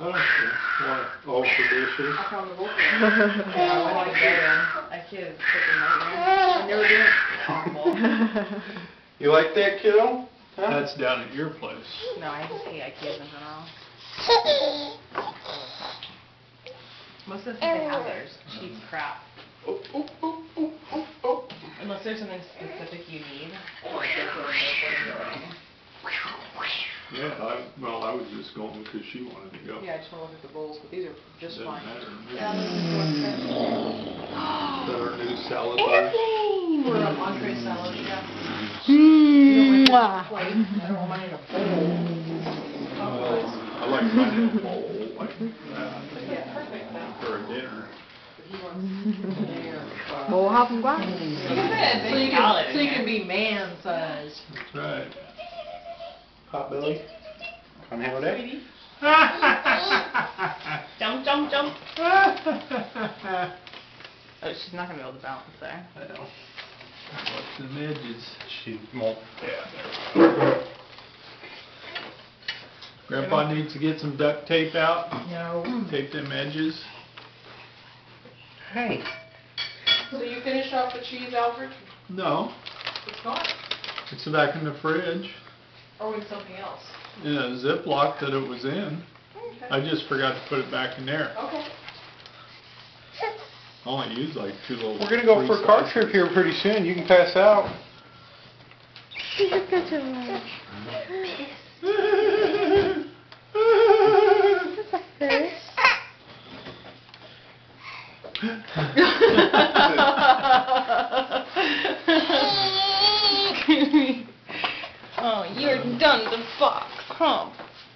I don't care. Why? Oh, for dishes? I found the book. Yeah, I went to bed and I kid freaking nightmare. I never did. Awful. You like that, kiddo? Huh? That's down at your place. No, I just hate IKEAs in general. Most of the things they have there is cheap crap. Oh, oh, oh, oh, oh, oh. Unless there's something specific you need. Yeah, well, I was just going because she wanted to go. Yeah, I just want to look at the bowls, but these are just Doesn't fine. matter. Yeah, Is that our new salad bar? airplane! We're on entree salad, yeah. Mwah. Plate. I don't want mine in a bowl. I like mine in a bowl like that Yeah, perfect though. for a dinner. Bộ không quá. So you can be man-sized. That's right. Potbelly? Come hang with that? Jump, jump, jump. Oh, she's not going to be able to balance there. I know. Watch them edges. She won't. Yeah, there. Grandpa needs to get some duct tape out. No. Tape them edges. Hey. So you finished off the cheese, Alfred? No, It's gone. it's back in the fridge. Or with something else? In a Ziploc that it was in. Okay. I just forgot to put it back in there. Okay. I only used like 2 little. We're gonna go for a car trip here pretty soon. You can pass out. Look at her. Oh, you're done the box, huh?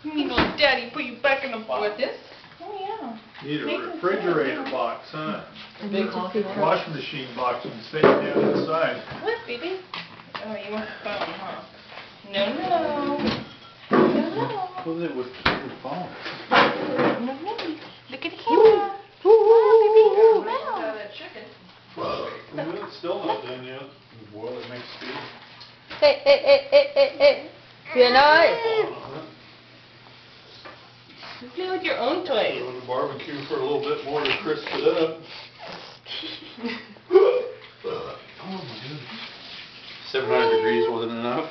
You need little daddy put you back in the box. What, this? Oh, yeah. Need a refrigerator box, huh? Big honky tonk. Washing machine box and stay down inside. What, baby? Oh, you want the phone, huh? No, no. No, What was it with the phone? no. No, no. Look at the camera. Oh, baby. Wow. That chicken. It's still not done yet. Boil it, makes stew. Ê, ê, ê, ê, ê, ê. Huyền ơi. You play with your own toys. Throw in the barbecue for a little bit more to crisp it up. Oh my goodness. 700 degrees wasn't enough.